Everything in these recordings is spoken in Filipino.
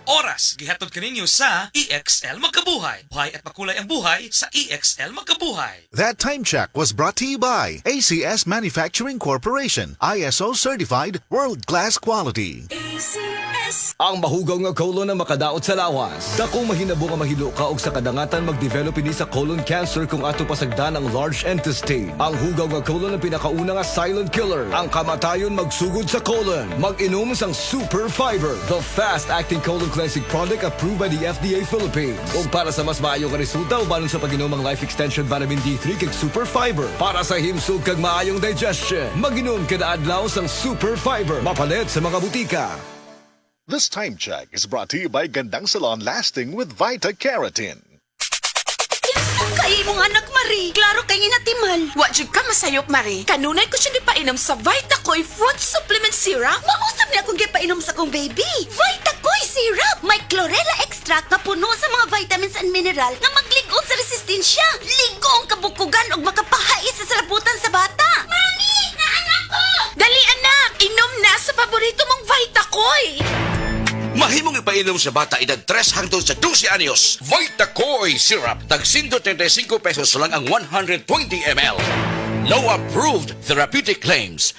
oras gihatod kaninyo sa EXL Magkabuhay. Buhay at makulay ang buhay sa EXL Magkabuhay. That time check was brought to you by ACS Manufacturing Corporation, ISO certified, world-class quality. Ang mahugaw nga colon na makadaot sa lawas. Dakong mahinabo nga mahilo ka og sa kadangatan mag-develop ini sa colon cancer kung ato pasagdan ang large intestine. Ang hugaw nga colon ang pinakauna nga silent killer. Ang kamatayon magsugod sa colon. Mag-inom sang Super Fiber, the fast-acting colon cleansing product approved by the FDA Philippines. Ug para sa mas maayo nga resulta ubanon sa pag-inom ang Life Extension Vitamin D3 kag Super Fiber. Para sa himsog kag maayong digestion, mag-inom kada adlaw sang Super Fiber. Mapalit sa mga butika. This time check is brought to you by Gandang Salon Lasting with Vita Keratin. Kay mong anak, Marie. Klaro kay natimal. Wa jud ka masayop, Marie. Kanunay ko siya gipainom sa Vitacoy Fruit Supplement Syrup. Mausap niya akong gipainom sa kong baby. Vitacoy syrup. May chlorella extract na puno sa mga vitamins and mineral na magligon sa resistensya. Ligo ang kabukugan ug makapahais sa salabutan sa bata. Mami! Naanak ko! Dali, anak! Inom na sa paborito mong Vitacoy! Mahimong ipainom sa bata edad 3 hangtod sa 12 anyos. Vitacoy Syrup. Tag 135 pesos lang ang 120 ml. No approved therapeutic claims.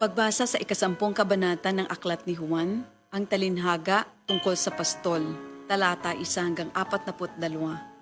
Pagbasa sa ikasampung kabanata ng Aklat ni Juan, ang talinhaga tungkol sa pastol, talata 1 hanggang 42.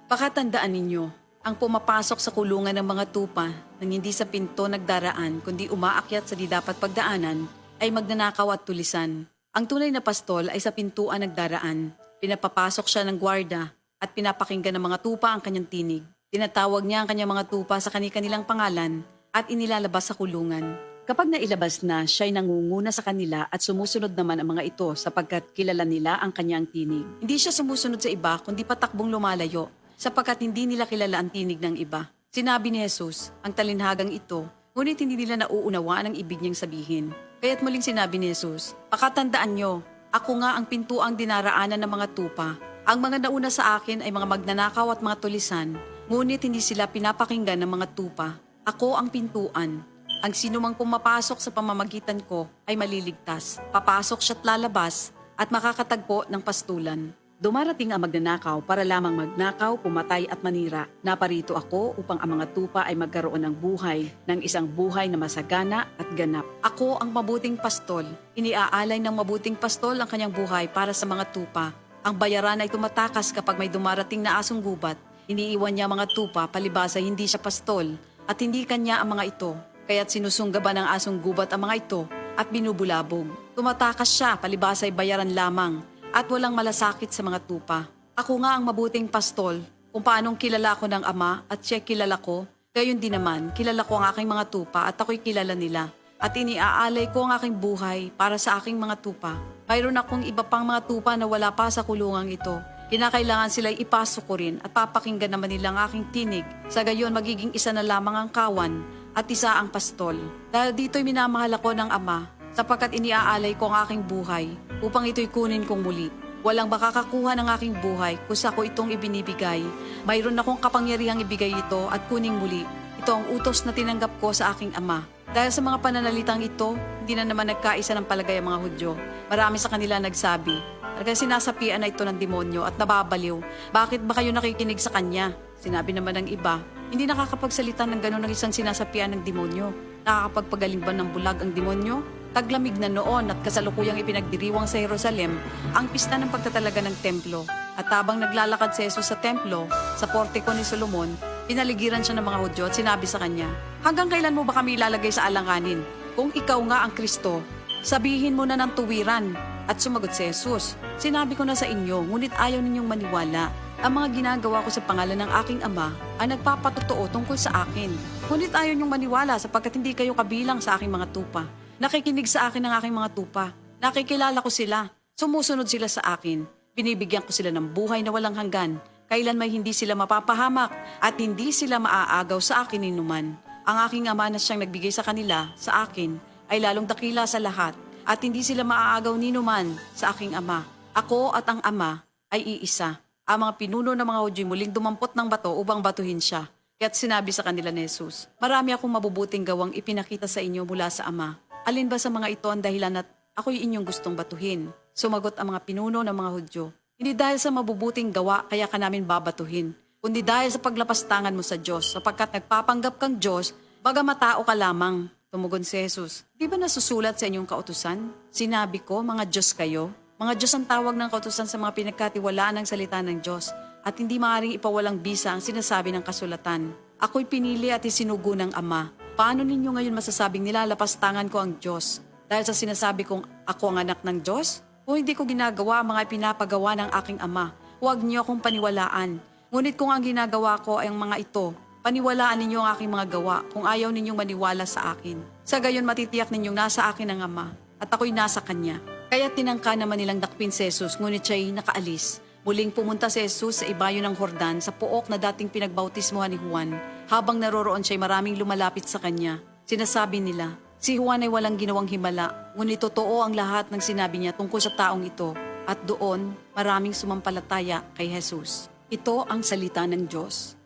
Pakatandaan ninyo, ang pumapasok sa kulungan ng mga tupa nang hindi sa pinto nagdaraan kundi umaakyat sa di dapat pagdaanan ay magnanakaw at tulisan. Ang tunay na pastol ay sa pintuan nagdaraan. Pinapapasok siya ng gwarda at pinapakinggan ng mga tupa ang kanyang tinig. Tinatawag niya ang kanyang mga tupa sa kanilang pangalan at inilalabas sa kulungan. Kapag nailabas na, siya'y nangunguna sa kanila at sumusunod naman ang mga ito sapagkat kilala nila ang kanyang tinig. Hindi siya sumusunod sa iba kundi patakbong lumalayo sapagkat hindi nila kilala ang tinig ng iba. Sinabi ni Jesus, ang talinhagang ito, ngunit hindi nila nauunawaan ang ibig niyang sabihin. Kaya't muling sinabi ni Jesus, pakatandaan nyo, ako nga ang pintuang dinaraanan ng mga tupa. Ang mga nauna sa akin ay mga magnanakaw at mga tulisan, ngunit hindi sila pinapakinggan ng mga tupa. Ako ang pintuan. Ang sinumang pumapasok sa pamamagitan ko ay maliligtas. Papasok siya't lalabas at makakatagpo ng pastulan. Dumarating ang magnanakaw para lamang magnakaw, pumatay at manira. Naparito ako upang ang mga tupa ay magkaroon ng buhay, ng isang buhay na masagana at ganap. Ako ang mabuting pastol. Iniaalay ng mabuting pastol ang kanyang buhay para sa mga tupa. Ang bayaran ay tumatakas kapag may dumarating na asong gubat. Iniiwan niya mga tupa palibasa hindi siya pastol at hindi kanya ang mga ito. Kaya't sinusunggaban ng asong gubat ang mga ito at binubulabog. Tumatakas siya palibasa ay bayaran lamang at walang malasakit sa mga tupa. Ako nga ang mabuting pastol, kung paanong kilala ko ng Ama at siya kilala ko, gayon din naman, kilala ko ang aking mga tupa at ako'y kilala nila. At iniaalay ko ang aking buhay para sa aking mga tupa. Mayroon akong iba pang mga tupa na wala pa sa kulungang ito. Kinakailangan sila'y ipasok ko rin at papakinggan naman nila ang aking tinig. Sa gayon magiging isa na lamang ang kawan at isa ang pastol. Dahil dito'y minamahal ako ng Ama, sapagkat iniaalay ko ang aking buhay upang ito'y kunin kong muli. Walang makakakuha ng aking buhay kung sa ko itong ibinibigay. Mayroon akong kapangyarihang ibigay ito at kuning muli. Ito ang utos na tinanggap ko sa aking Ama. Dahil sa mga pananalitang ito, hindi na naman nagkaisa ng palagay ang mga Hudyo. Marami sa kanila nagsabi, talagang sinasapian na ito ng demonyo at nababaliw. Bakit ba kayo nakikinig sa kanya? Sinabi naman ng iba, hindi nakakapagsalita ng gano'n ng isang sinasapian ng demonyo. Nakakapagpagaling ba ng bulag ang demonyo? Taglamig na noon at kasalukuyang ipinagdiriwang sa Jerusalem ang pista ng pagtatalaga ng templo. At habang naglalakad si Jesus sa templo, sa portiko ni Solomon, pinaligiran siya ng mga Hudyo at sinabi sa kanya, hanggang kailan mo ba kami ilalagay sa alanganin? Kung ikaw nga ang Kristo, sabihin mo na ng tuwiran. At sumagot si Jesus, sinabi ko na sa inyo, ngunit ayaw ninyong maniwala. Ang mga ginagawa ko sa pangalan ng aking Ama ay nagpapatotoo tungkol sa akin. Ngunit ayaw ninyong maniwala sapagkat hindi kayo kabilang sa aking mga tupa. Nakikinig sa akin ng aking mga tupa. Nakikilala ko sila. Sumusunod sila sa akin. Binibigyan ko sila ng buhay na walang hanggan. Kailan may hindi sila mapapahamak at hindi sila maaagaw sa akin ninuman. Ang aking Ama na siyang nagbigay sa kanila, sa akin, ay lalong dakila sa lahat at hindi sila maaagaw ninuman sa aking Ama. Ako at ang Ama ay iisa. Ang mga pinuno ng mga Hudyo muling dumampot ng bato upang batuhin siya. Kaya't sinabi sa kanila ni Jesus, marami akong mabubuting gawang ipinakita sa inyo mula sa Ama. Alin ba sa mga ito ang dahilan at ako'y inyong gustong batuhin? Sumagot ang mga pinuno ng mga Hudyo, hindi dahil sa mabubuting gawa kaya ka namin babatuhin, kundi dahil sa paglapastangan mo sa Diyos, sapagkat nagpapanggap kang Diyos, bagamat tao ka lamang. Tumugon si Jesus, di ba nasusulat sa inyong kautusan? Sinabi ko, mga Diyos kayo. Mga Diyos ang tawag ng kautusan sa mga pinagkatiwalaan ng salita ng Diyos, at hindi maaaring ipawalang bisa ang sinasabi ng kasulatan. Ako'y pinili at isinugo ng Ama. Paano ninyo ngayon masasabing nilalapastangan ko ang Diyos? Dahil sa sinasabi kong ako ang anak ng Diyos? Kung hindi ko ginagawa ang mga pinapagawa ng aking Ama, huwag niyo akong paniwalaan. Ngunit kung ang ginagawa ko ay ang mga ito, paniwalaan ninyo ang aking mga gawa kung ayaw ninyong maniwala sa akin. Sa gayon matitiyak ninyong nasa akin ang Ama at ako'y nasa Kanya. Kaya tinangka naman nilang dakpin si Jesus, ngunit siya'y nakaalis. Muling pumunta si Jesus sa ibayo ng Jordan sa pook na dating pinagbautismohan ni Juan. Habang naroroon siya'y maraming lumalapit sa Kanya. Sinasabi nila, si Juan ay walang ginawang himala, ngunit totoo ang lahat ng sinabi niya tungkol sa taong ito. At doon, maraming sumampalataya kay Jesus. Ito ang salita ng Diyos.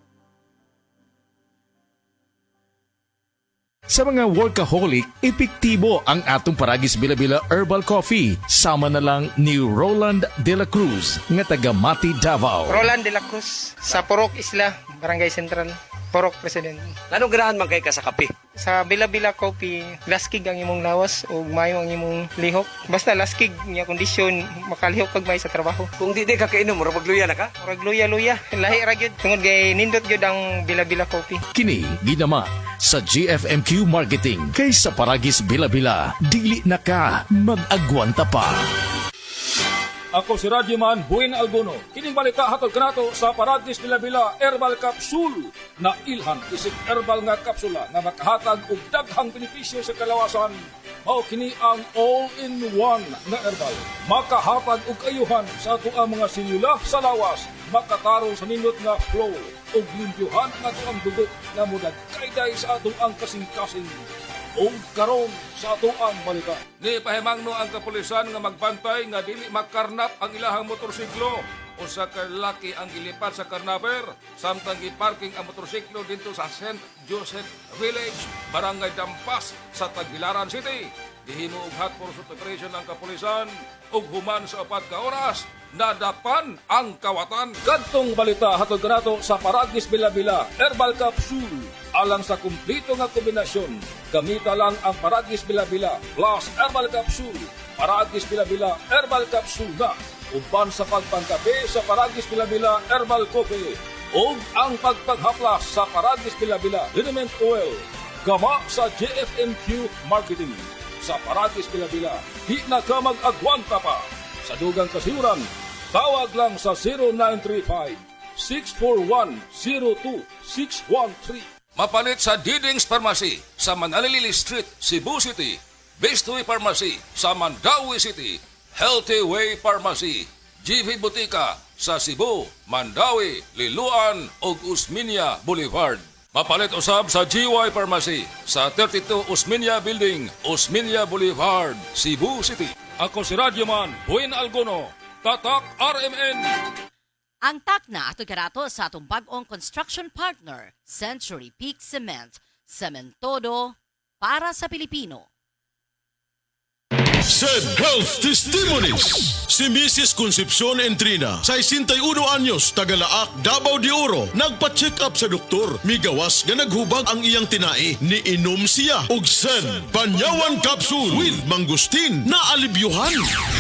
Sa mga workaholic, epektibo ang atong Paragis Bila-Bila Herbal Coffee. Sama na lang ni Roland De La Cruz, nga taga Mati, Davao. Roland de la Cruz sa Purok Isla, Barangay Central, Purok President. Anong ganahan man kay ka sa kape? Sa Bila-Bila Coffee, laskig ang imong lawas o mayo ang imong lihok. Basta laskig niya kondisyon, makalihok pag may sa trabaho. Kung di ka kainom, mura pagluya na ka? Murag luya-luya, lahi ra gyud. Tungod kay nindot gyud ang Bila-Bila Coffee. Kini ginama sa GFMQ Marketing. Kay sa Paragis Bila-Bila, dili na ka mag-agwanta pa. Ako si Radyoman Buin Albono. Kining balita hatod kanato sa Paragis Bila-Bila Herbal Capsule na ilhan isip herbal nga kapsula nga makahatag og daghang benepisyo sa kalawasan. Mao kini ang all-in-one na herbal. Makahatag og ayuhan sa ato ang mga selula sa lawas, makatarong sa nindot nga flow ug limpyuhan ang ato ang dugo nga mudagkayday sa ato ang kasing-kasing. O karon sa atuang balita. Ni pahimangno ang kapulisan nga magbantay nga dili makarnap ang ilahang motorsiklo. Usa ka lalaki ang gilipat sa karnaper samtang giparking ang motorsiklo dito sa St. Joseph Village, Barangay Dampas sa Tagbilaran City. Gihimo og hot pursuit operation ang kapulisan ug human sa 4 ka oras nadapan ang kawatan. Kadtong balita hatod kanato sa Paragis Bila-Bila Herbal Capsule. Alang sa kumplito nga kombinasyon, gamita lang ang Paragis Bila-Bila plus Herbal Capsule. Paragis Bila-Bila Herbal Capsule na uban sa pagpangkape sa Paragis Bila-Bila Herbal Coffee o ang pagpaghaplas sa Paragis Bila-Bila Liniment Oil. Gama sa JFMQ Marketing. Sa Paragis Bila-Bila, di na ka mag-agwanta pa. Sa dugang kasiuran, tawag lang sa 0935-641-02613. Mapalit sa Diding's Pharmacy sa Manalili Street, Cebu City. Bestway Pharmacy sa Mandawi City. Healthy Way Pharmacy, GV Butika sa Cebu, Mandawi, Liloan ug Usmeña Boulevard. Mapalit usab sa GY Pharmacy sa 32 Usmeña Building, Usmeña Boulevard, Cebu City. Ako si Radyoman Buin Algono, Tatak RMN. Ang takna ato karato sa atong bag-ong construction partner, Century Peak Cement, Cementodo para sa Pilipino. Said Health Testimonies. Si Mrs. Concepcion Entrina, 61 anyos, Tagalaak, Davao de Oro, nagpa-check up sa doktor. Migawas nga naghubag ang iyang tinai. Niinom siya og Sen Panyawan Capsule with Mangustin na alibyuhan.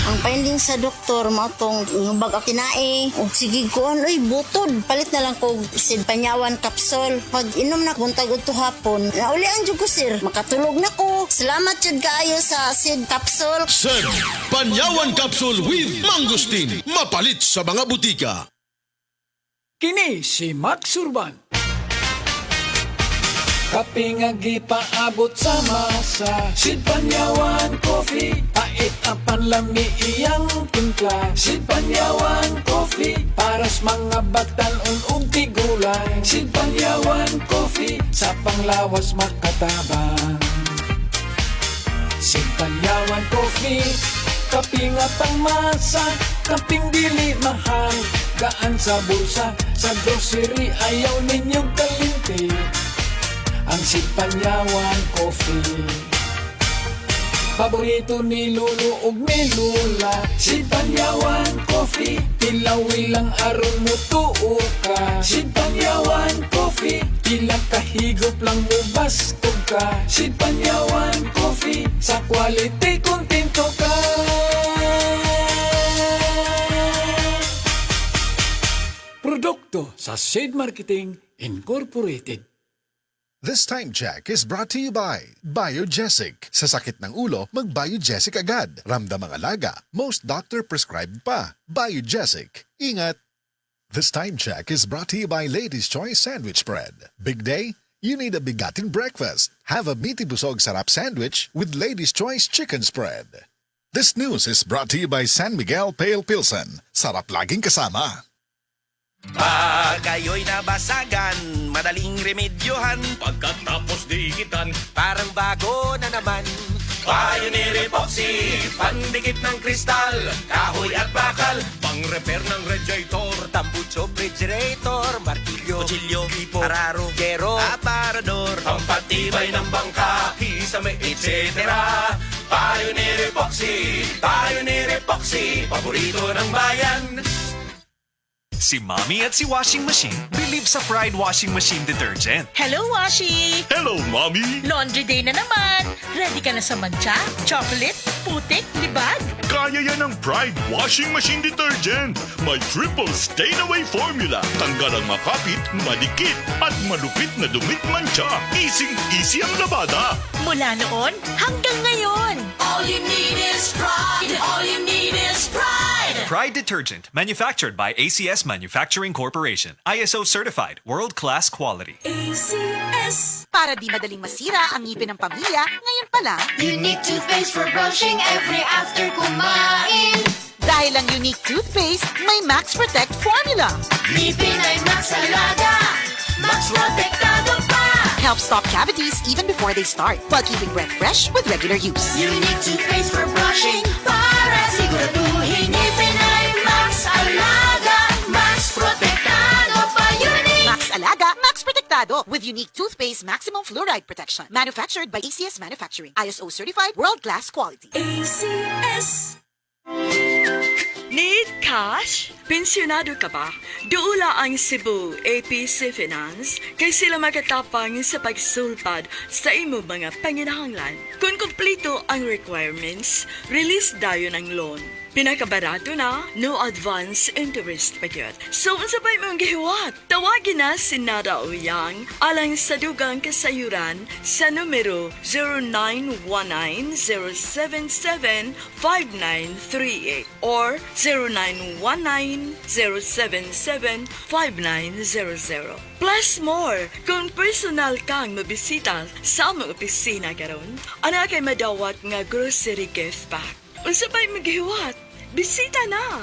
Ang finding sa doktor mo tong bag akinae ug sige ko oy butod palit na lang ko Sid Panyawan Capsule. Pag inom na buntag udto hapon, nauli ang jud ko sir. Makatulog na ko. Salamat jud kaayo sa Sid Capsule. Sen Panyawan Capsule with Mangustin. Mapalit sa mga butika. Kini si Max Urban. Kape nga gipaabot sa masa. Sid Panyawan Coffee, pait ang panlami iyang timpla. Sid Panyawan Coffee, para sa mga batan-on ug tigulang. Sid Panyawan Coffee, sa panglawas makatabang. Sid Panyawan Coffee, kaping at ang masa, kaping dili mahal, gaan sa bulsa, sa grocery ayaw ninyong kalinti. Ang Sid Panyawan Coffee. paborito ni Lulu ug ni Lula. Sid Panyawan Coffee, tilawi lang aron mo tuo ka. Sid Panyawan Coffee, ilang kahigop lang mo bastog ka. Sid Panyawan Coffee, sa quality kontento ka. Produkto sa Sid Marketing Incorporated. This time check is brought to you by Biogesic. Sa sakit ng ulo, mag-Biogesic agad. Ramdam ang alaga. Most doctor prescribed pa. Biogesic. Ingat! This time check is brought to you by Ladies' Choice Sandwich Spread. Big day? You need a bigatin breakfast. Have a meaty busog sarap sandwich with Ladies' Choice Chicken Spread. This news is brought to you by San Miguel Pale Pilsen. Sarap laging kasama. Pag kayo'y nabasagan, madaling remedyohan. Pagkatapos diikitan, parang bago na naman. Pioneer Epoxy, pandikit ng kristal, kahoy at bakal, pang-repair ng radiator, tambucho, refrigerator, martilyo, kutsilyo, gripo, araro, gero, aparador, pampatibay ng bangka, kisame, etc. Pioneer Epoxy, paborito ng bayan. Si Mommy at si Washing Machine believe sa Pride Washing Machine Detergent. Hello, Washi! Hello, Mommy! Laundry day na naman! Ready ka na sa mancha, chocolate, putik, libag? Kaya yan ng Pride Washing Machine Detergent. May triple stain-away formula. Tanggal ang makapit, madikit, at malupit na dumit mancha. Easy ang labada. Mula noon hanggang ngayon. All you need is pride. All you need is pride. Pride Detergent, manufactured by ACS Manufacturing Corporation. ISO certified, world-class quality. ACS. Para di madaling masira ang ngipin ng pamilya, ngayon pa lang, Unique toothpaste for brushing every after kumain. dahil ang unique toothpaste, may Max Protect formula. Ngipin ay Max Alaga. Max Protectado pa. Helps stop cavities even before they start, while keeping breath fresh with regular use. Unique toothpaste for brushing para siguraduhin ngipin ay Max Alaga. Max Protectado pa. Unique. Max Alaga, Max Protectado with unique toothpaste maximum fluoride protection. Manufactured by ACS Manufacturing. ISO certified, world-class quality. ACS. Need cash? Pensyonado ka ba? Duula ang Cebu APC Finance kay sila makatapang sa pagsulpad sa imo mga panginahanglan. Kung kumpleto ang requirements, release dayon ang loan. Pinakabarato na, no advance interest pa yun. So, unsabay mong gihiwat. Tawagin na si Nada Uyang alang sa dugang kasayuran sa numero 0919-077-5938 or 0919-077-5900. Plus more, kung personal kang mabisita sa among opisina karon, ana kay madawat nga grocery gift pack. Unsabay maghiwat, bisita na!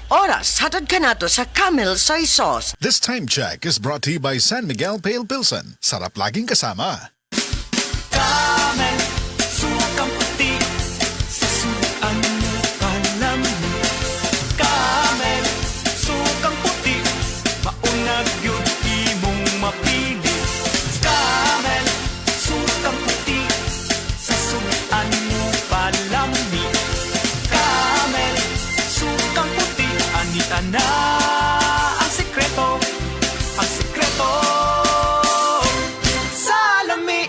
Oras, hatod ka na to sa Camel Soy Sauce. This time check is brought to you by San Miguel Pale Pilsen. Sarap laging kasama. Camel, sukang puti, sa suan mo palamig. Camel, sukang puti, maunag yun imong mapili. Camel, sukang puti, sa suan mo palamig. Camel, sukang puti, anita na ang sekreto, sa lami.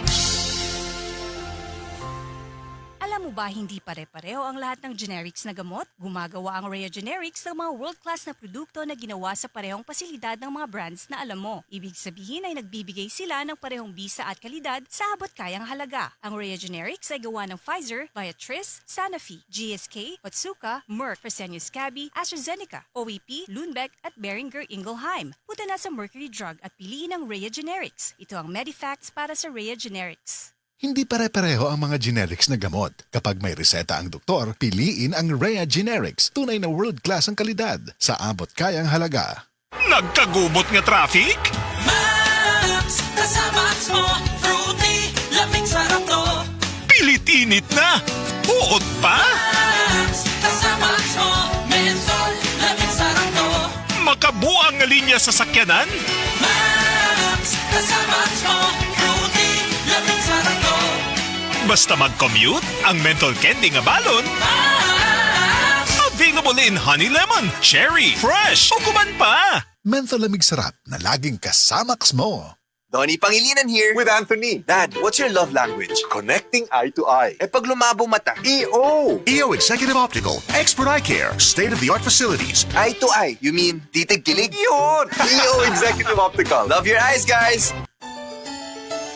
Alam mo ba hindi pare-pareho ang lahat ng generics na gamot? Gumagawa ang Rhea Generics ng mga world-class na produkto na ginawa sa parehong pasilidad ng mga brands na alam mo. Ibig sabihin ay nagbibigay sila ng parehong bisa at kalidad sa abot kayang halaga. Ang Rhea Generics ay gawa ng Pfizer, Viatris, Sanofi, GSK, Otsuka, Merck, Fresenius Kabi, AstraZeneca, OEP, Lundbeck at Boehringer Ingelheim. Punta na sa Mercury Drug at piliin ang Rhea Generics. Ito ang Medifacts para sa Rhea Generics. Hindi pare-pareho ang mga generics na gamot. Kapag may reseta ang doktor, piliin ang Rhea Generics. Tunay na world-class ang kalidad sa abot kayang halaga. Nagkagubot nga traffic? Max, kasama mo, fruity, lamig sarap to. Pilit-init na! Uot pa? Max, kasama mo, mensol, lamig sarap to. Makabuang nga linya sa sakyanan? Max, kasama mo, fruity, lamig sarap to. Basta mag-commute, ang menthol candy nga balon. Available in honey lemon, cherry, fresh, o kuman pa. Menthol lamig sarap na laging kasamax mo. Donnie Pangilinan here. With Anthony. Dad, what's your love language? Connecting eye to eye. Eh pag lumabo mata, EO. EO Executive Optical. Expert eye care. State-of-the-art facilities. Eye to eye, you mean titig kilig? Yun! EO Executive Optical. Love your eyes, guys!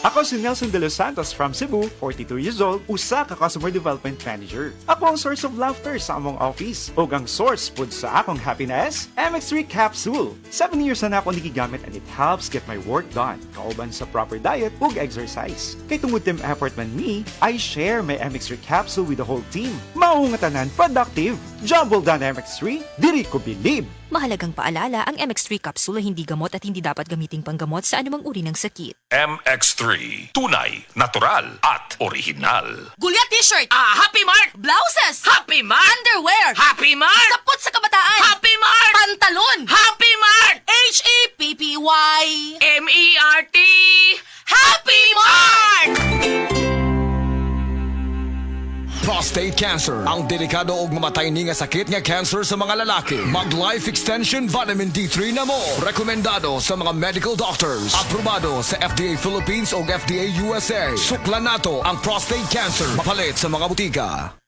Ako si Nelson De Los Santos from Cebu, 42 years old, usa ka Customer Development Manager. Ako ang source of laughter sa among office, ug ang source pud sa akong happiness, MX3 Capsule. 7 years na ako nigigamit and it helps get my work done, kauban sa proper diet ug exercise. Kay tungod team effort man me, I share my MX3 Capsule with the whole team. Mao nga tanan productive. Jumble done MX3, diri ko believe. Mahalagang paalala, ang MX3 capsule ay hindi gamot at hindi dapat gamiting panggamot sa anumang uri ng sakit. MX3, tunay, natural, at original. Gulya t-shirt. Happy Mark. Blouses. Happy Mark. Underwear. Happy Mark. Sapot sa kabataan. Happy Mark. Pantalon. Happy Mark. HAPPY. MERT. Happy Mark. Prostate cancer, ang delikado ug mamatay ni nga sakit nga cancer sa mga lalaki. Mag Life Extension Vitamin D3 na mo. Rekomendado sa mga medical doctors. Aprobado sa FDA Philippines ug FDA USA. Suklan nato ang prostate cancer. Mapalit sa mga butika.